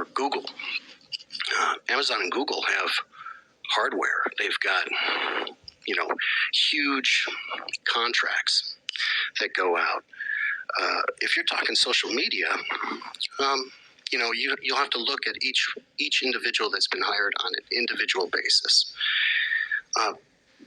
or Google. Amazon and Google have hardware. They've got, huge contracts that go out. If you're talking social media, you'll have to look at each individual that's been hired on an individual basis.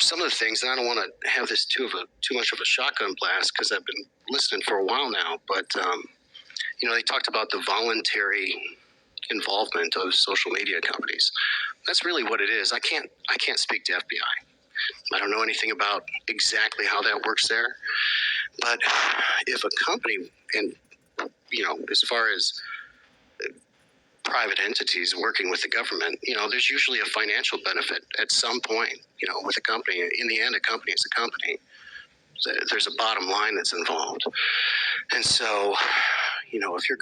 Some of the things, and I don't want to have this too much of a shotgun blast because I've been listening for a while now, but they talked about the voluntary involvement of social media companies. That's really what it is. I can't speak to FBI. I don't know anything about exactly how that works there. But if a company, and as far as private entities working with the government, there's usually a financial benefit at some point, with a company. In the end, a company is a company. There's a bottom line that's involved. And so, if you're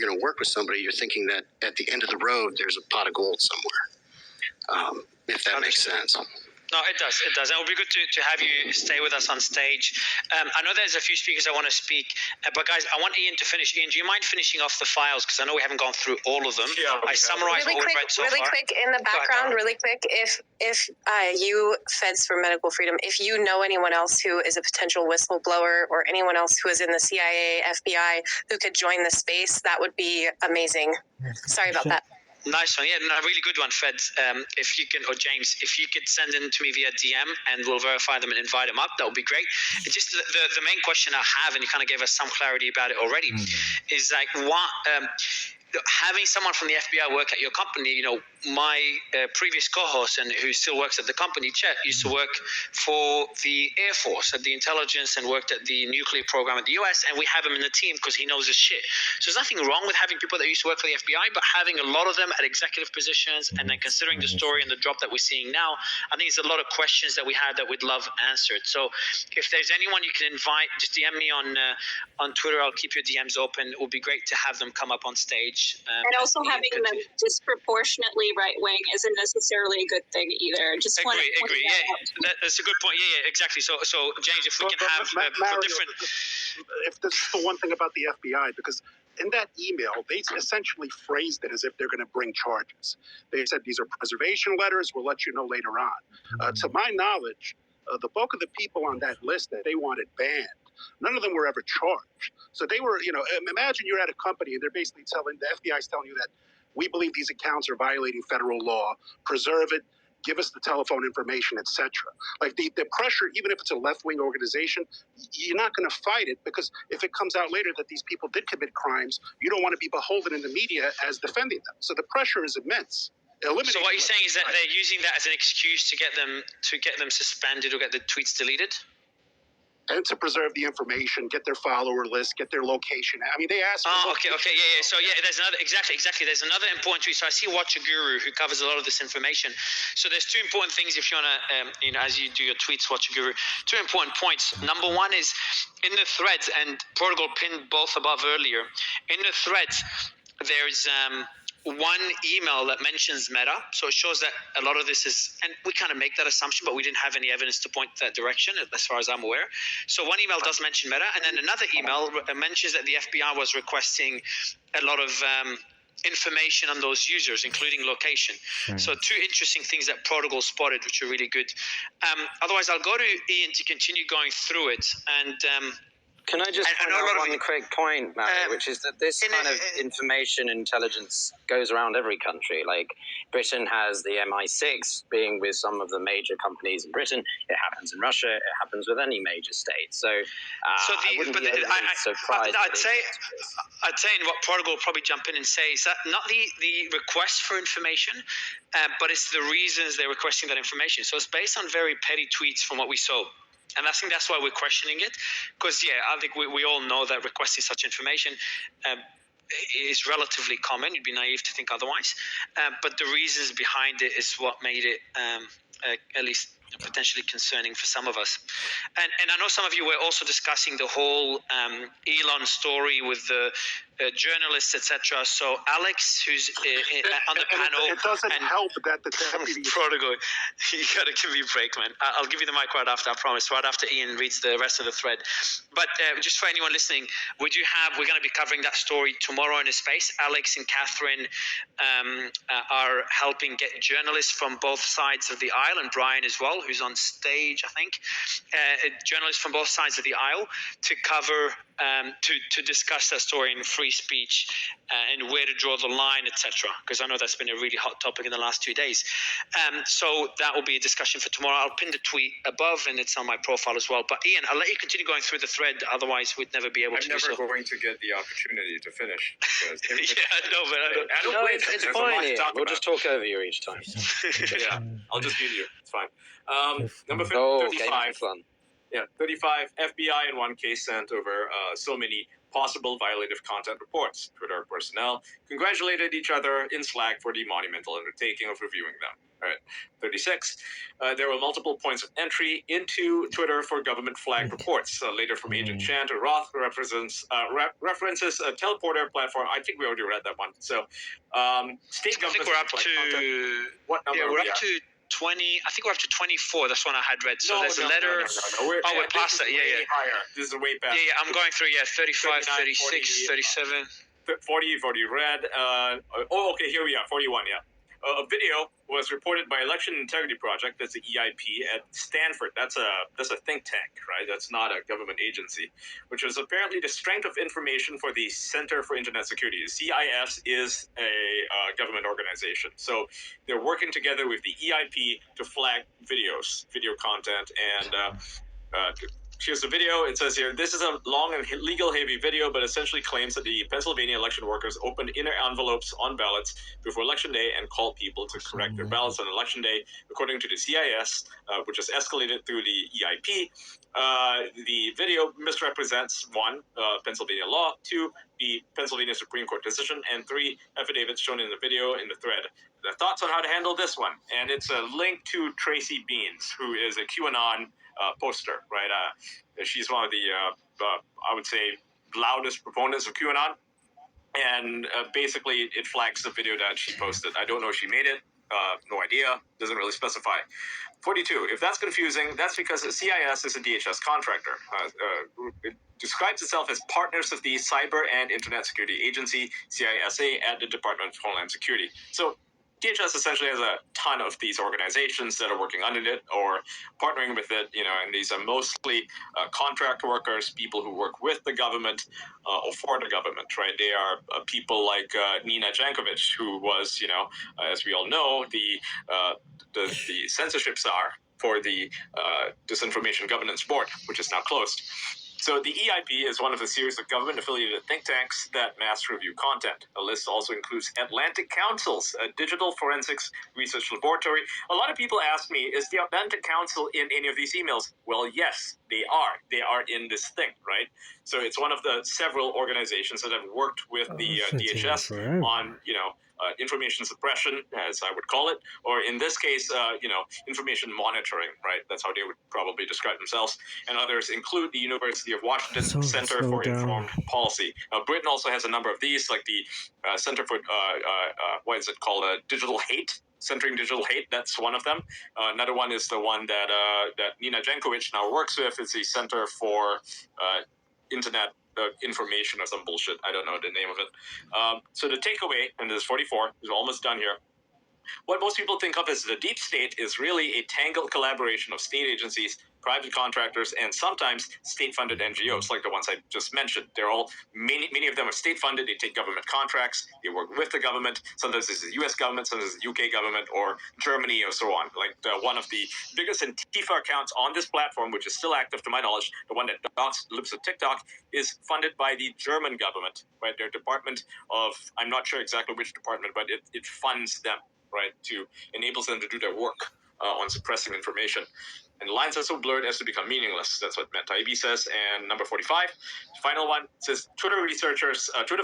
gonna work with somebody, you're thinking that at the end of the road, there's a pot of gold somewhere, if that makes sense. No, it does. It does. And it would be good to have you stay with us on stage. I know there's a few speakers I want to speak, but guys, I want Ian to finish. Ian, do you mind finishing off the files? Because I know we haven't gone through all of them. Yeah, I summarized what we've read so far. Really quick, in the background, really quick, if you, Feds for Medical Freedom, if you know anyone else who is a potential whistleblower or anyone else who is in the CIA, FBI, who could join the space, that would be amazing. Sorry about that. Nice one. Yeah, no, really good one, Feds. If you can, or James, if you could send them to me via DM and we'll verify them and invite them up, that would be great. It's just the main question I have, and you kind of gave us some clarity about it already, is like what having someone from the FBI work at your company. My previous co-host and who still works at the company, Chet, used to work for the Air Force at the intelligence and worked at the nuclear program at the US, and we have him in the team because he knows his shit. So there's nothing wrong with having people that used to work for the FBI, but having a lot of them at executive positions, and then considering the story and the drop that we're seeing now, I think there's a lot of questions that we had that we'd love answered. So if there's anyone you can invite, just DM me on Twitter. I'll keep your DMs open. It would be great to have them come up on stage. And also having them disproportionately right wing isn't necessarily a good thing either. Just agree. Yeah, that's a good point. Yeah, exactly. So James, if we can have Mario, different. If this is the one thing about the FBI, because in that email, they essentially phrased it as if they're going to bring charges. They said these are preservation letters. We'll let you know later on. To my knowledge, the bulk of the people on that list that they wanted banned, none of them were ever charged. So they were, imagine you're at a company and they're basically the FBI is telling you that we believe these accounts are violating federal law, preserve it, give us the telephone information, etc. Like the pressure, even if it's a left-wing organization, you're not going to fight it, because if it comes out later that these people did commit crimes, you don't want to be beholden in the media as defending them. So the pressure is immense. So what you're saying is that they're using that as an excuse to get them suspended or get the tweets deleted? And to preserve the information, get their follower list, get their location. I mean, they asked. Okay, yeah. So yeah, there's another exactly. There's another important tweet. So I see Watcher Guru, who covers a lot of this information. So there's two important things if you wanna, as you do your tweets, Watcher Guru. Two important points. Number one is in the threads, and Protocol pinned both above earlier. In the threads, there's one email that mentions Meta, so it shows that a lot of this is, and we kind of make that assumption, but we didn't have any evidence to point that direction as far as I'm aware. So one email does mention Meta, and then another email mentions that the FBI was requesting a lot of information on those users, including location. So two interesting things that Protocol spotted, which are really good. Otherwise, I'll go to Ian to continue going through it, and can I just point out one quick point, Mario, which is that this kind of information intelligence goes around every country. Like Britain has the MI6 being with some of the major companies in Britain. It happens in Russia. It happens with any major state. So I wouldn't be surprised. I'd say in what Protocol will probably jump in and say is that not the request for information, but it's the reasons they're requesting that information. So it's based on very petty tweets from what we saw. And I think that's why we're questioning it, because, I think we all know that requesting such information is relatively common. You'd be naive to think otherwise. But the reasons behind it is what made it at least potentially concerning for some of us. And I know some of you were also discussing the whole Elon story with the journalists, etc. So Alex, who's on the panel, it doesn't help that the deputy. Prodigal, you gotta give me a break, man. I'll give you the mic right after, I promise. Right after Ian reads the rest of the thread. But just for anyone listening, we're going to be covering that story tomorrow in a space. Alex and Catherine are helping get journalists from both sides of the aisle, and Brian as well, who's on stage, I think. Journalists from both sides of the aisle to cover, to discuss that story in free speech and where to draw the line, etc. Because I know that's been a really hot topic in the last 2 days. So that will be a discussion for tomorrow. I'll pin the tweet above, and it's on my profile as well. But Ian, I'll let you continue going through the thread. Otherwise, we'd never be able to do so. I'm never going to get the opportunity to finish. Yeah, no, but I don't No, it's fine. Ian. We'll just talk over you each time. Yeah, I'll just mute you. It's fine. Number Oh, 35. fun. Yeah, 35. FBI in one case sent over so many possible violative content reports. Twitter personnel congratulated each other in Slack for the monumental undertaking of reviewing them. All right. 36. There were multiple points of entry into Twitter for government flagged reports. Later from Agent Chan to Roth references a teleporter platform. I think we already read that one. So, state government. I think we're up to. What number? Yeah, we're up to 20. I think we're up to 24. That's one I had read. So there's a letter. No. We're past that. Yeah. Higher. This is way past. Yeah. I'm going through. 35, 39, 36, 37. 40, you've already read. Okay, here we are, 41, yeah. A video was reported by Election Integrity Project, that's the EIP, at Stanford. That's a think tank, right? That's not a government agency, which was apparently the strength of information for the Center for Internet Security. The CIS is a government organization. So they're working together with the EIP to flag video content, and here's the video. It says here, this is a long and legal heavy video, but essentially claims that the Pennsylvania election workers opened inner envelopes on ballots before election day and called people to correct their ballots on election day. According to the CIS, which has escalated through the EIP, the video misrepresents 1, Pennsylvania law, 2, the Pennsylvania Supreme Court decision, and 3, affidavits shown in the video in the thread. The thoughts on how to handle this one, and it's a link to Tracy Beans, who is a QAnon poster, right? She's one of the, I would say, loudest proponents of QAnon. And basically, it flags the video that she posted. I don't know if she made it. No idea. Doesn't really specify. 42. If that's confusing, that's because the CIS is a DHS contractor. It describes itself as partners of the Cyber and Internet Security Agency, CISA, at the Department of Homeland Security. So DHS essentially has a ton of these organizations that are working under it or partnering with it, and these are mostly contract workers, people who work with the government or for the government, right? They are people like Nina Jankovic, who was, as we all know, the censorship czar for the Disinformation Governance Board, which is now closed. So the EIP is one of a series of government-affiliated think tanks that mass review content. The list also includes Atlantic Council's a digital forensics research laboratory. A lot of people ask me, is the Atlantic Council in any of these emails? Well, yes, they are. They are in this thing, right? So it's one of the several organizations that have worked with the DHS on, information suppression, as I would call it, or in this case, information monitoring, right? That's how they would probably describe themselves. And others include the University of Washington Center for Informed Policy. Britain also has a number of these, like the Center for, what is it called, Digital Hate, Centering Digital Hate. That's one of them. Another one is the one that Nina Jankovic now works with. It's the Center for Internet Information or some bullshit. I don't know the name of it. So the takeaway, and this is 44, is almost done here. What most people think of as the deep state is really a tangled collaboration of state agencies, private contractors, and sometimes state-funded NGOs, like the ones I just mentioned. They're all, many of them are state-funded. They take government contracts. They work with the government. Sometimes it's the U.S. government, sometimes it's the UK government, or Germany, or so on. Like one of the biggest Antifa accounts on this platform, which is still active to my knowledge, the one that lives with TikTok, is funded by the German government, right? Their department of, I'm not sure exactly which department, but it funds them, right, to enables them to do their work on suppressing information. And the lines are so blurred as to become meaningless. That's what Matt Taibbi says. And number 45, final one, says Twitter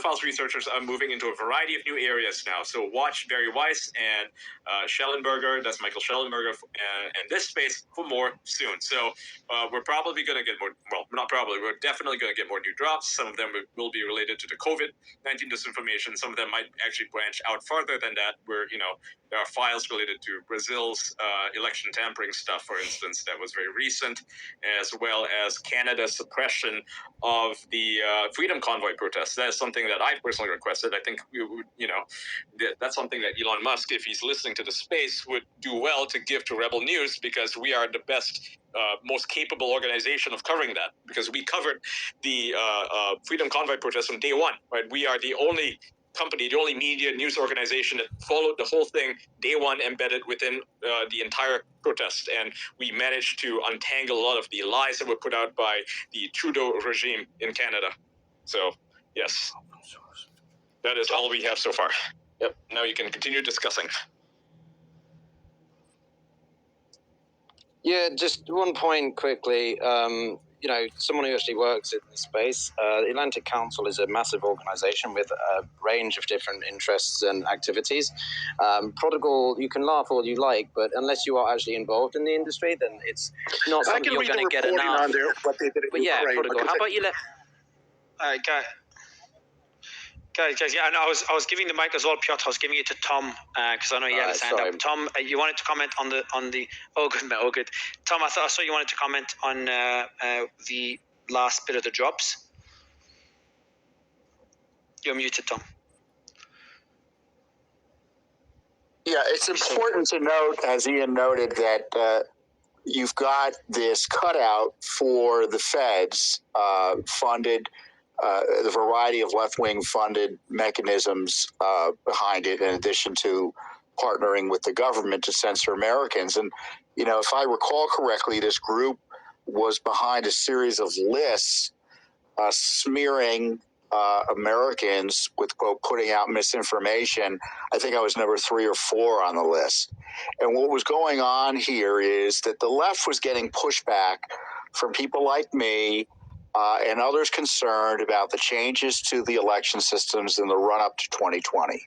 Files researchers are moving into a variety of new areas now. So watch Barry Weiss and Schellenberger, that's Michael Schellenberger, and this space for more soon. So we're probably going to get more, well, not probably, we're definitely going to get more new drops. Some of them will be related to the COVID-19 disinformation. Some of them might actually branch out farther than that, where, there are files related to Brazil's election tampering stuff, for instance, that was very recent, as well as Canada's suppression of the Freedom Convoy protests. That is something that I personally requested. I think that's something that Elon Musk, if he's listening to the space, would do well to give to Rebel News, because we are the best, most capable organization of covering that, because we covered the Freedom Convoy protests from day one. Right, we are the only company, the only media news organization that followed the whole thing day one, embedded within the entire protest, and we managed to untangle a lot of the lies that were put out by the Trudeau regime in Canada. So yes, that is all we have so far. Yep, now you can continue discussing. Yeah, just one point quickly. Someone who actually works in this space, the Atlantic Council is a massive organization with a range of different interests and activities. Protocol, you can laugh all you like, but unless you are actually involved in the industry, then it's not something you're going to get enough. On there, what they did But yeah, Ukraine, Protocol, how about you let... Guys, yeah, and I was giving the mic as well, Piotr. I was giving it to Tom because I know he had his hand up. Tom, you wanted to comment on the. Oh, good, man. Oh, good. Tom, I saw you wanted to comment on the last bit of the drops. You're muted, Tom. Yeah, it's important to note, as Ian noted, that you've got this cutout for the feds funded. The variety of left-wing funded mechanisms behind it, in addition to partnering with the government to censor Americans. And, if I recall correctly, this group was behind a series of lists smearing Americans with, quote, putting out misinformation. I think I was number 3 or 4 on the list. And what was going on here is that the left was getting pushback from people like me and others concerned about the changes to the election systems in the run-up to 2020.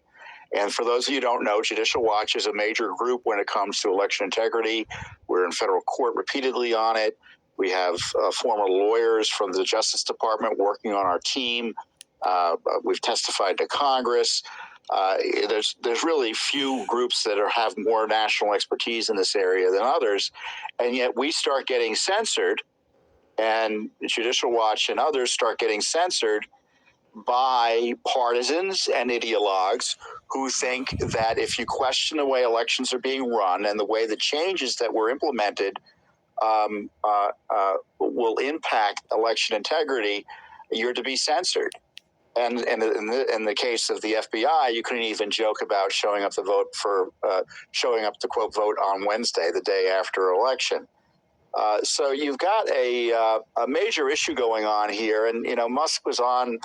And for those of you who don't know, Judicial Watch is a major group when it comes to election integrity. We're in federal court repeatedly on it. We have former lawyers from the Justice Department working on our team. We've testified to Congress. There's really few groups that have more national expertise in this area than others, and yet we start getting censored, and Judicial Watch and others start getting censored by partisans and ideologues who think that if you question the way elections are being run and the way the changes that were implemented will impact election integrity, you're to be censored. And in the case of the FBI, you couldn't even joke about showing up to quote vote on Wednesday, the day after election. So you've got a major issue going on here, and Musk was on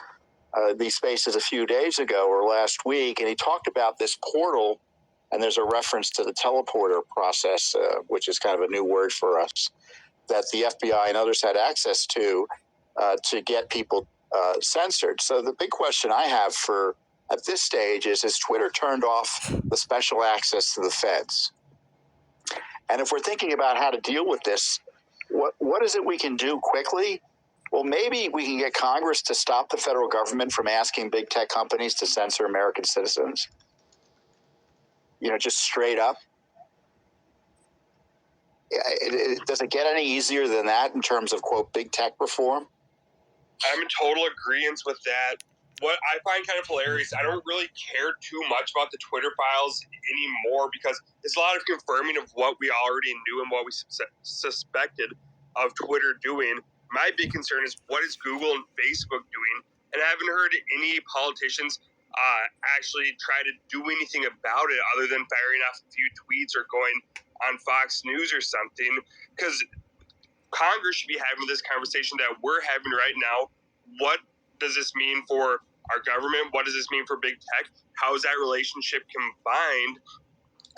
these spaces a few days ago or last week, and he talked about this portal, and there's a reference to the teleporter process, which is kind of a new word for us, that the FBI and others had access to get people censored. So the big question I have at this stage is, has Twitter turned off the special access to the feds? And if we're thinking about how to deal with this, what is it we can do quickly? Well, maybe we can get Congress to stop the federal government from asking big tech companies to censor American citizens. Just straight up. Does it get any easier than that in terms of, quote, big tech reform? I'm in total agreement with that. What I find kind of hilarious, I don't really care too much about the Twitter files anymore because it's a lot of confirming of what we already knew and what we suspected of Twitter doing. My big concern is, what is Google and Facebook doing? And I haven't heard any politicians actually try to do anything about it other than firing off a few tweets or going on Fox News or something. Because Congress should be having this conversation that we're having right now. What does this mean for our government? What does this mean for big tech? How is that relationship combined?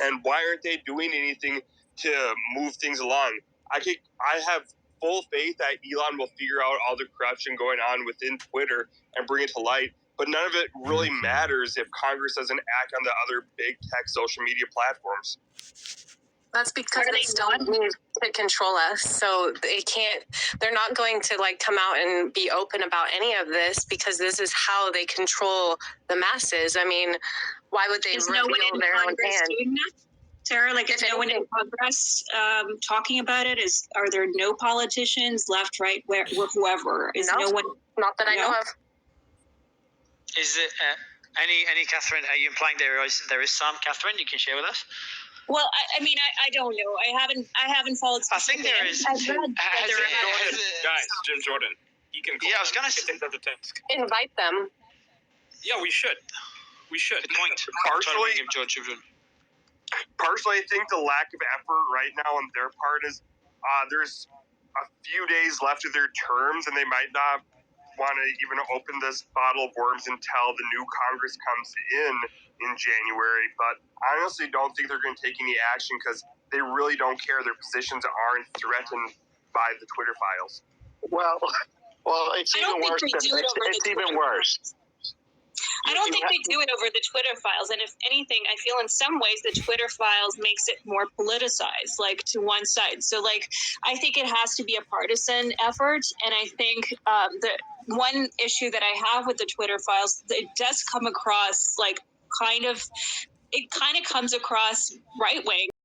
And why aren't they doing anything to move things along? I have full faith that Elon will figure out all the corruption going on within Twitter and bring it to light. But none of it really matters if Congress doesn't act on the other big tech social media platforms. That's because they still need to control us. So they're not going to like come out and be open about any of this because this is how they control the masses. I mean, why would they reveal their own hand? Sarah, like, is no one in Congress talking about it? Are there no politicians, left, right, whoever? Is no one? Not that I know of. Is it any Catherine? Are you implying there is some Catherine you can share with us? Well, I mean, I don't know. I haven't followed. I think there is. Guys, Jim Jordan. He can. I was gonna say. Invite them. Yeah, we should. Good point. Personally, I think the lack of effort right now on their part is there's a few days left of their terms, and they might not want to even open this bottle of worms until the new Congress comes in January. But I honestly don't think they're going to take any action because they really don't care. Their positions aren't threatened by the Twitter files. Well, it's even worse. It's even worse. I don't think they do it over the Twitter files. And if anything, I feel in some ways the Twitter files makes it more politicized, like to one side. So like, I think it has to be a partisan effort. And I think the one issue that I have with the Twitter files, it does come across like it kind of comes across right wing.